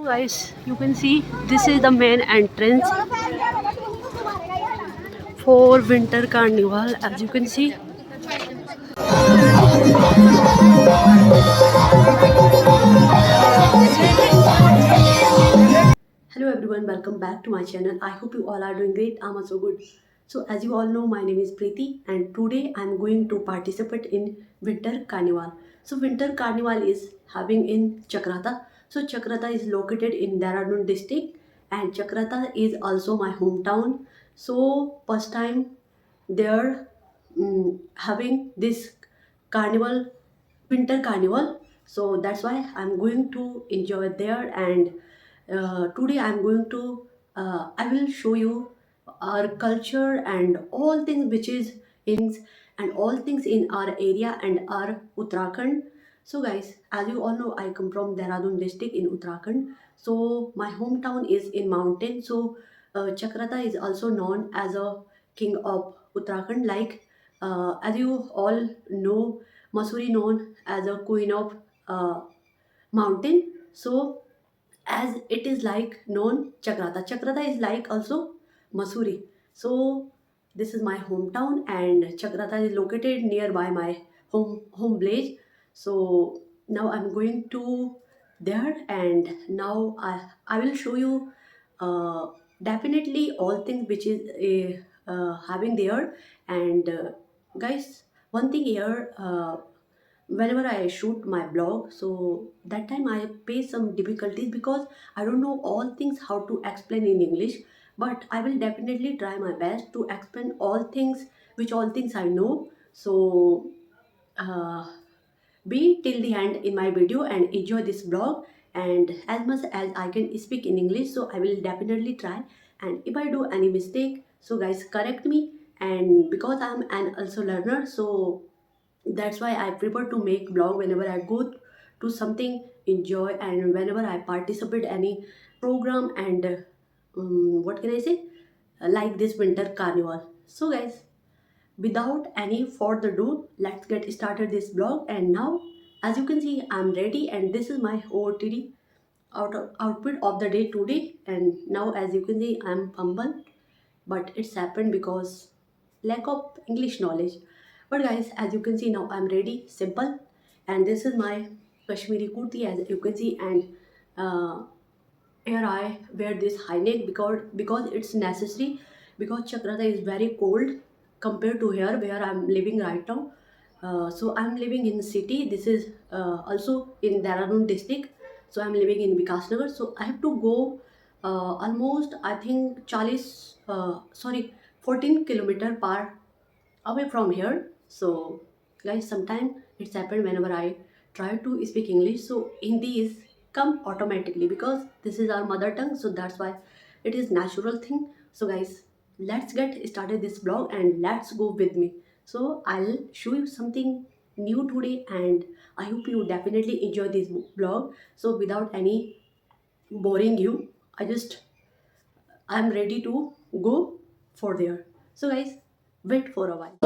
So guys, you can see this is the main entrance for winter carnival. As you can see, hello everyone, welcome back to my channel. I hope you all are doing great. I'm also good. So as you all know, my name is Preeti and today I'm going to participate in winter carnival. So winter carnival is having in Chakrata. So Chakrata is located in Dehradun district and Chakrata is also my hometown. So first time there having this carnival, winter carnival, so that's why I'm going to enjoy there. And today I'm going to I will show you our culture and all things which is in and all things in our area and our Uttarakhand. So guys, as you all know, I come from Dehradun district in Uttarakhand. So my hometown is in mountain. So Chakrata is also known as a king of Uttarakhand. Like as you all know, Masuri known as a queen of mountain. So as it is like known Chakrata is like also Masuri. So this is my hometown and Chakrata is located nearby my home village. So now I'm going to there and now I will show you uh, definitely all things which is having there. And guys, one thing here, whenever I shoot my blog, so that time I face some difficulties because I don't know all things how to explain in English, but I will definitely try my best to explain all things which all things I know. So uh, be till the end in my video and enjoy this blog. And as much as I can speak in English, so I will definitely try. And if I do any mistake, so guys correct me. And because I'm an also learner, so that's why I prefer to make blog whenever I go to something enjoy and whenever I participate any program. And what can I say, like this winter carnival. So guys, without any further ado, let's get started this blog. And now as you can see, I'm ready and this is my OOTD outfit of the day today. And now as you can see, I'm humble, but it's happened because lack of English knowledge. But guys, as you can see, now I'm ready, simple. And this is my Kashmiri kurti as you can see. And uh, here I wear this high neck because it's necessary, because Chakrata is very cold compared to here where I'm living right now. So I'm living in city. This is also in Dehradun district. So I'm living in Vikasnagar. So I have to go almost I think 14 kilometer per away from here. So guys, sometimes it's happened whenever I try to speak English, so Hindi is come automatically because this is our mother tongue, so that's why it is natural thing. So guys, let's get started this blog and let's go with me. So I'll show you something new today and I hope you definitely enjoy this blog. So without any boring you, I'm ready to go for there. So guys, wait for a while.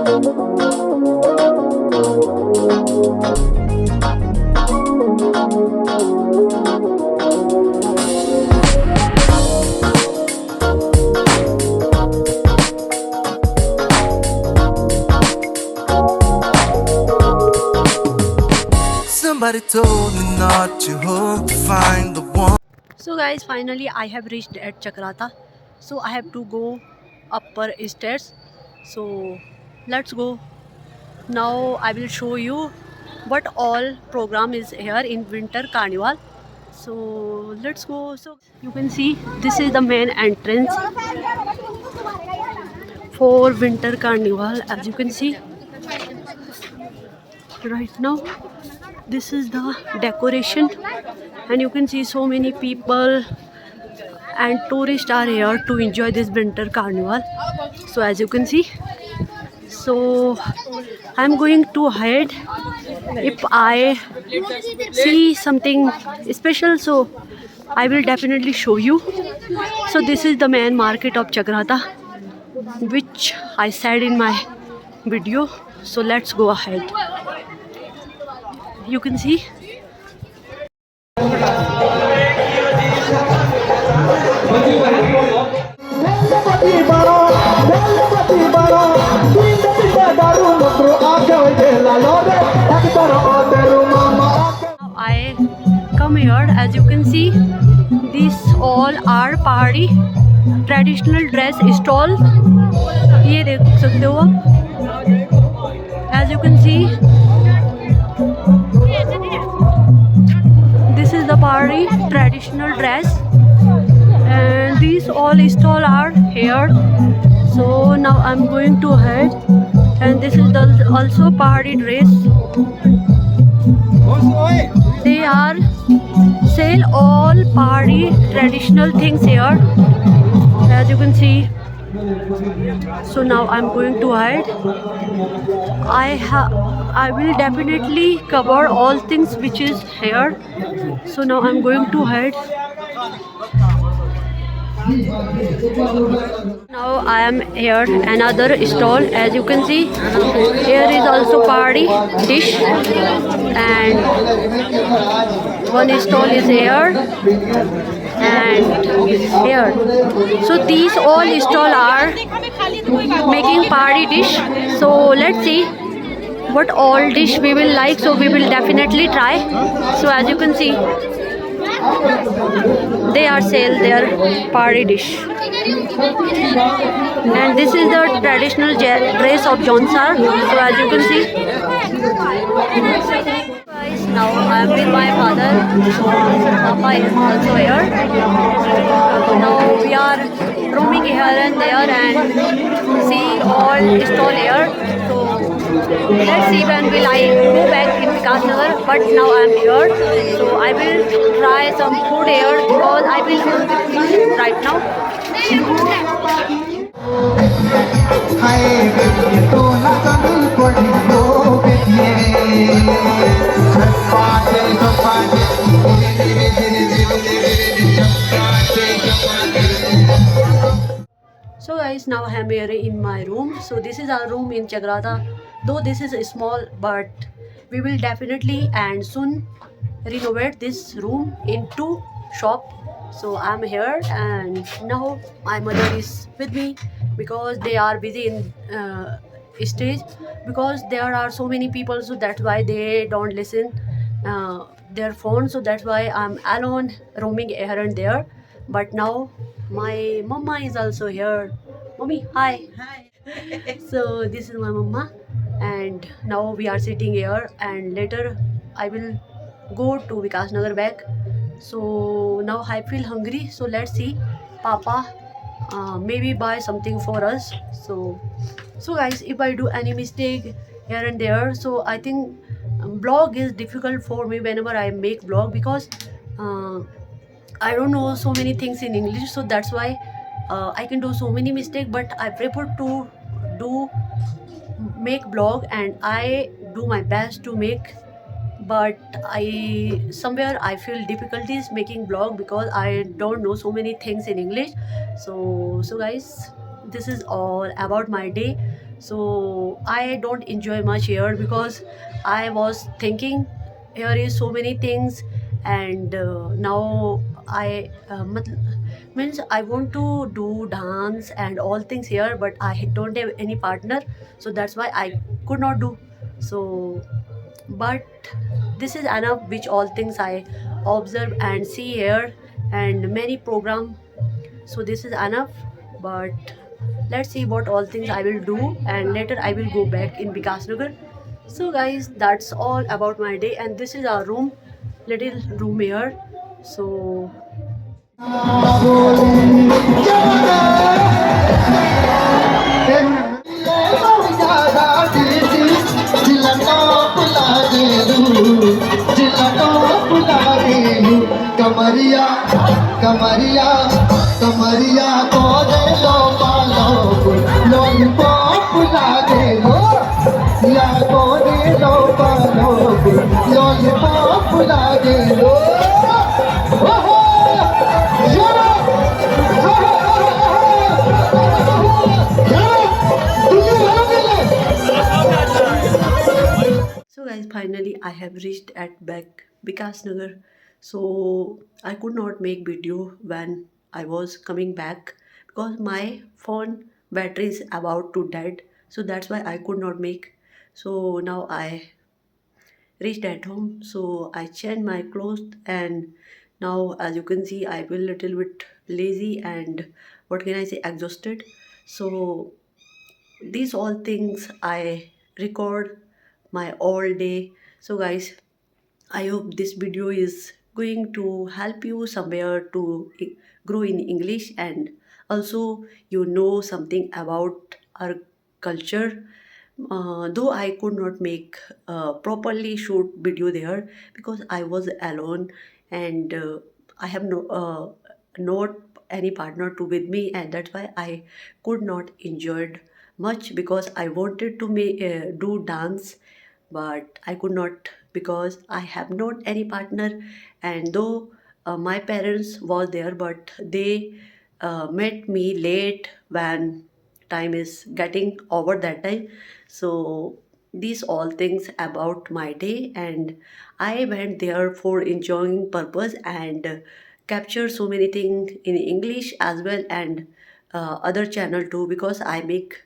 Somebody told me not to hope to find the one. So guys, finally I have reached at Chakrata. So I have to go upper stairs. So let's go. Now I will show you what all program is here in winter carnival. So let's go. So you can see this is the main entrance for winter carnival. As you can see right now, this is the decoration and you can see so many people and tourists are here to enjoy this winter carnival. So as you can see, so I'm going to hide if I see something special, so I will definitely show you. So this is the main market of Chakrata, which I said in my video. So let's go ahead. You can see see, these all are party traditional dress stall. ये देख सकते हो आप, as you can see, this is the party traditional dress, and these all stall are here. So now I'm going to head, and this is the also party dress. They are sell all party traditional things here, as you can see. So now I'm going to hide. I will definitely cover all things which is here. So now I'm going to hide. Now I am here another stall, as you can see. Here is also party dish, and one stall is here and here. So these all stall are making party dish. So let's see what all dish we will like. So we will definitely try. So as you can see, they are sell their party dish, and this is the traditional dress of Jonsar. So as you can see, guys, now I am with my father. Papa is also here. Now we are roaming here and there and see all stall here. So let's see when will I go back in Vikas. But now I am here, so I will try some food here because I will eat right now. So guys, now I am here in my room. So this is our room in Chagrata. Though this is small, but we will definitely and soon renovate this room into shop. So I'm here, and now my mother is with me because they are busy in stage, because there are so many people, so that's why they don't listen their phone. So that's why I'm alone roaming here and there. But now my mama is also here. Mommy, hi. So this is my mama, and now we are sitting here, and later I will go to Vikas Nagar back. So now I feel hungry, so let's see. Papa maybe buy something for us. So guys, if I do any mistake here and there, so I think blog is difficult for me whenever I make blog, because uh, I don't know so many things in English. So that's why I can do so many mistakes, but I prefer to do make blog, and I do my best to make. But I somewhere I feel difficulties making blog because I don't know so many things in English. So guys, this is all about my day. So I don't enjoy much here because I was thinking here is so many things, and now I means I want to do dance and all things here, but I don't have any partner, so that's why I could not do. So but this is enough which all things I observe and see here, and many program. So this is enough, but let's see what all things I will do, and later I will go back in Vikas Nagar. So guys, that's all about my day, and this is our room, little room here. So कमरिया कमरिया कमरिया को दे लो पालो lollipop ला दे लो या को दे लो पालो lollipop La they low so guys, finally I have reached at back Vikas Nagar. So I could not make video when I was coming back because my phone battery is about to dead. So that's why I could not make. So now I reached at home. So I changed my clothes and Now, as you can see, I feel a little bit lazy and what can I say, exhausted. So these all things I record my all day. So guys, I hope this video is going to help you somewhere to grow in English, and also you know something about our culture. Though I could not make properly shoot video there because I was alone, and I have not any partner to with me, and that's why I could not enjoyed much because I wanted to do dance, but I could not because I have not any partner. And though my parents was there, but they met me late when time is getting over that time. So these all things about my day, and I went there for enjoying purpose and capture so many things in English as well, and other channel too, because I make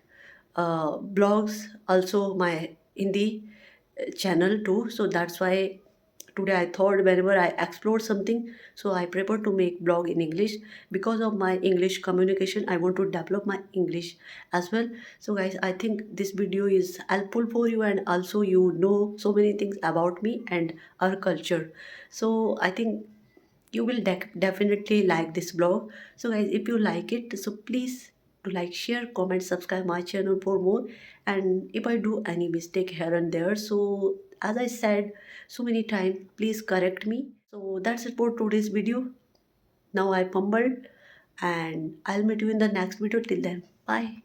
blogs also my Hindi channel too. So that's why today I thought whenever I explore something, so I prefer to make blog in English. Because of my English communication, I want to develop my English as well. So guys, I think this video is helpful for you, and also you know so many things about me and our culture. So I think you will definitely like this blog. So guys, if you like it, so please to like, share, comment, subscribe my channel for more. And if I do any mistake here and there, so as I said so many times, please correct me. So that's it for today's video. Now I fumbled, and I'll meet you in the next video. Till then, bye.